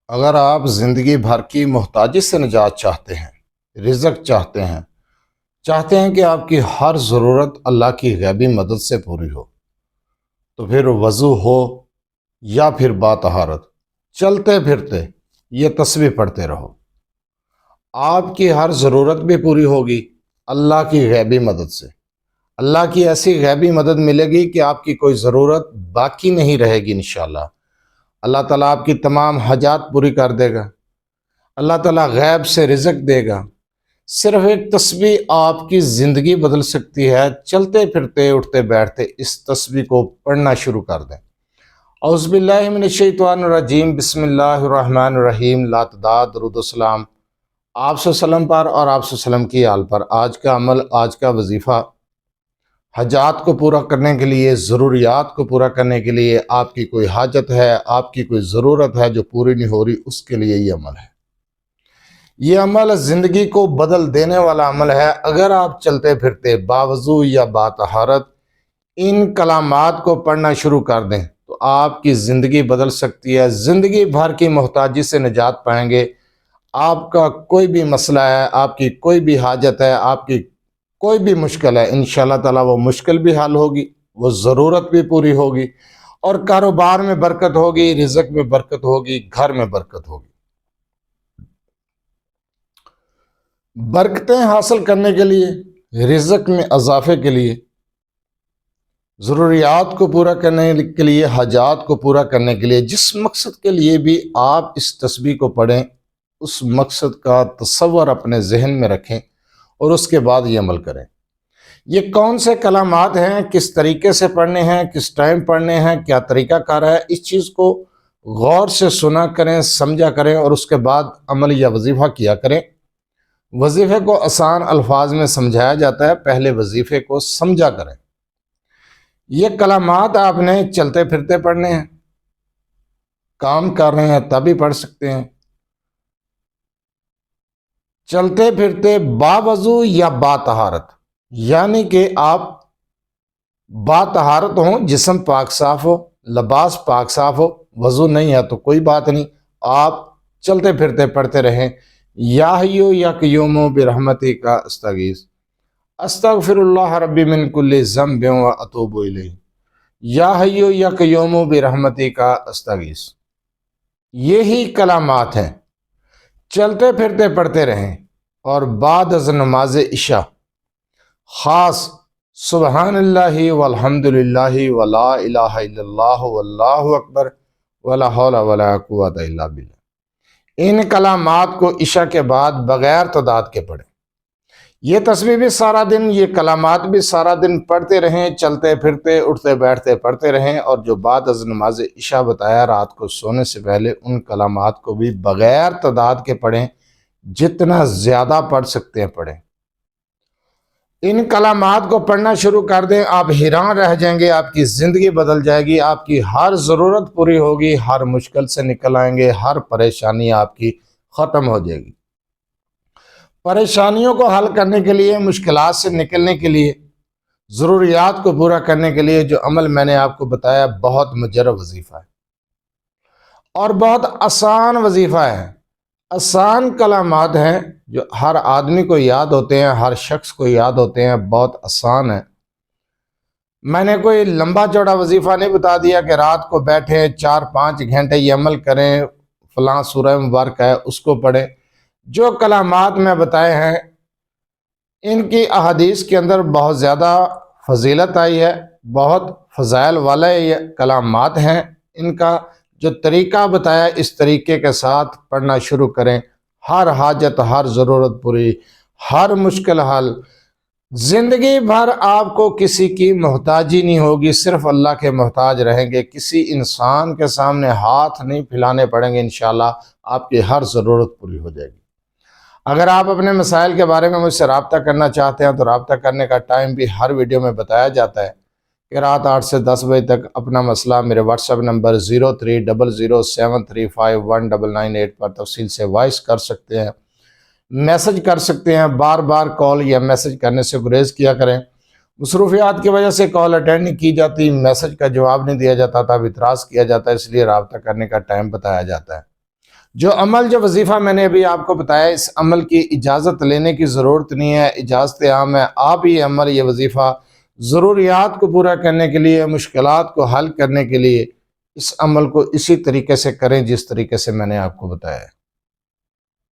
اگر آپ زندگی بھر کی محتاجی سے نجات چاہتے ہیں، رزق چاہتے ہیں کہ آپ کی ہر ضرورت اللہ کی غیبی مدد سے پوری ہو، تو پھر وضو ہو یا پھر باطہارت چلتے پھرتے یہ تسبیح پڑھتے رہو۔ آپ کی ہر ضرورت بھی پوری ہوگی اللہ کی غیبی مدد سے۔ اللہ کی ایسی غیبی مدد ملے گی کہ آپ کی کوئی ضرورت باقی نہیں رہے گی انشاءاللہ۔ اللہ تعالیٰ آپ کی تمام حاجات پوری کر دے گا۔ اللہ تعالیٰ غیب سے رزق دے گا۔ صرف ایک تسبیح آپ کی زندگی بدل سکتی ہے۔ چلتے پھرتے اٹھتے بیٹھتے اس تسبیح کو پڑھنا شروع کر دیں۔ اعوذ باللہ من الشیطان الرجیم، بسم اللہ الرحمن الرحیم، لا تعداد، درود و سلام آپ صلی اللہ علیہ وسلم پر اور آپ صلی اللہ علیہ وسلم کی آل پر۔ آج کا عمل، آج کا وظیفہ حاجات کو پورا کرنے کے لیے، ضروریات کو پورا کرنے کے لیے، آپ کی کوئی حاجت ہے، آپ کی کوئی ضرورت ہے جو پوری نہیں ہو رہی، اس کے لیے یہ عمل ہے۔ یہ عمل زندگی کو بدل دینے والا عمل ہے۔ اگر آپ چلتے پھرتے باوضو یا باطہارت ان کلمات کو پڑھنا شروع کر دیں تو آپ کی زندگی بدل سکتی ہے۔ زندگی بھر کی محتاجی سے نجات پائیں گے۔ آپ کا کوئی بھی مسئلہ ہے، آپ کی کوئی بھی حاجت ہے، آپ کی کوئی بھی مشکل ہے، انشاءاللہ تعالیٰ وہ مشکل بھی حل ہوگی، وہ ضرورت بھی پوری ہوگی، اور کاروبار میں برکت ہوگی، رزق میں برکت ہوگی، گھر میں برکت ہوگی۔ برکتیں حاصل کرنے کے لیے، رزق میں اضافے کے لیے، ضروریات کو پورا کرنے کے لیے، حاجات کو پورا کرنے کے لیے، جس مقصد کے لیے بھی آپ اس تسبیح کو پڑھیں، اس مقصد کا تصور اپنے ذہن میں رکھیں اور اس کے بعد یہ عمل کریں۔ یہ کون سے کلمات ہیں، کس طریقے سے پڑھنے ہیں، کس ٹائم پڑھنے ہیں، کیا طریقہ کار ہے، اس چیز کو غور سے سنا کریں، سمجھا کریں اور اس کے بعد عمل یا وظیفہ کیا کریں۔ وظیفے کو آسان الفاظ میں سمجھایا جاتا ہے، پہلے وظیفے کو سمجھا کریں۔ یہ کلمات آپ نے چلتے پھرتے پڑھنے ہیں، کام کر رہے ہیں تب بھی پڑھ سکتے ہیں۔ چلتے پھرتے باوضو یا باطہارت، یعنی کہ آپ باطہارت ہوں، جسم پاک صاف ہو، لباس پاک صاف ہو، وضو نہیں ہے تو کوئی بات نہیں، آپ چلتے پھرتے پڑھتے رہیں۔ یا حیو یا قیوم برحمتک استغیث، استغفر اللہ ربی من کل ذنب و اتوب الیہ، یا حیو یا قیوم برحمتک استغیث۔ یہی کلمات ہیں، چلتے پھرتے پڑھتے رہیں۔ اور بعد از نماز عشاء خاص سبحان اللہ والحمد للہ ولا الہ الا اللہ واللہ اکبر ولا حول ولا قوت الا باللہ، ان کلمات کو عشاء کے بعد بغیر تعداد کے پڑھیں۔ یہ تسبیح بھی سارا دن، یہ کلمات بھی سارا دن پڑھتے رہیں، چلتے پھرتے اٹھتے بیٹھتے پڑھتے رہیں۔ اور جو بعد از نماز عشاء بتایا رات کو سونے سے پہلے، ان کلمات کو بھی بغیر تعداد کے پڑھیں، جتنا زیادہ پڑھ سکتے ہیں پڑھیں۔ ان کلمات کو پڑھنا شروع کر دیں، آپ حیران رہ جائیں گے، آپ کی زندگی بدل جائے گی، آپ کی ہر ضرورت پوری ہوگی، ہر مشکل سے نکل آئیں گے، ہر پریشانی آپ کی ختم ہو جائے گی۔ پریشانیوں کو حل کرنے کے لیے، مشکلات سے نکلنے کے لیے، ضروریات کو پورا کرنے کے لیے جو عمل میں نے آپ کو بتایا، بہت مجرب وظیفہ ہے اور بہت آسان وظیفہ ہے۔ آسان کلمات ہیں جو ہر آدمی کو یاد ہوتے ہیں، ہر شخص کو یاد ہوتے ہیں، بہت آسان ہے۔ میں نے کوئی لمبا چوڑا وظیفہ نہیں بتا دیا کہ رات کو بیٹھیں 4-5 گھنٹے یہ عمل کریں، فلاں سورہ مبارک ہے اس کو پڑھیں۔ جو کلمات میں بتائے ہیں ان کی احادیث کے اندر بہت زیادہ فضیلت آئی ہے، بہت فضائل والے یہ کلمات ہیں۔ ان کا جو طریقہ بتایا، اس طریقے کے ساتھ پڑھنا شروع کریں۔ ہر حاجت، ہر ضرورت پوری، ہر مشکل حل۔ زندگی بھر آپ کو کسی کی محتاجی نہیں ہوگی، صرف اللہ کے محتاج رہیں گے۔ کسی انسان کے سامنے ہاتھ نہیں پھیلانے پڑیں گے، انشاءاللہ آپ کی ہر ضرورت پوری ہو جائے گی۔ اگر آپ اپنے مسائل کے بارے میں مجھ سے رابطہ کرنا چاہتے ہیں تو رابطہ کرنے کا ٹائم بھی ہر ویڈیو میں بتایا جاتا ہے کہ رات 8 سے 10 بجے تک اپنا مسئلہ میرے واٹس ایپ نمبر 030073519998 پر تفصیل سے وائس کر سکتے ہیں، میسج کر سکتے ہیں۔ بار بار کال یا میسج کرنے سے گریز کیا کریں۔ مصروفیات کی وجہ سے کال اٹینڈ نہیں کی جاتی، میسج کا جواب نہیں دیا جاتا، تب اعتراض کیا جاتا ہے، اس لیے رابطہ کرنے کا ٹائم بتایا جاتا ہے۔ جو عمل جو وظیفہ میں نے ابھی آپ کو بتایا، اس عمل کی اجازت لینے کی ضرورت نہیں ہے، اجازت عام ہے۔ آپ یہ عمل، یہ وظیفہ ضروریات کو پورا کرنے کے لیے، مشکلات کو حل کرنے کے لیے اس عمل کو اسی طریقے سے کریں جس طریقے سے میں نے آپ کو بتایا ہے۔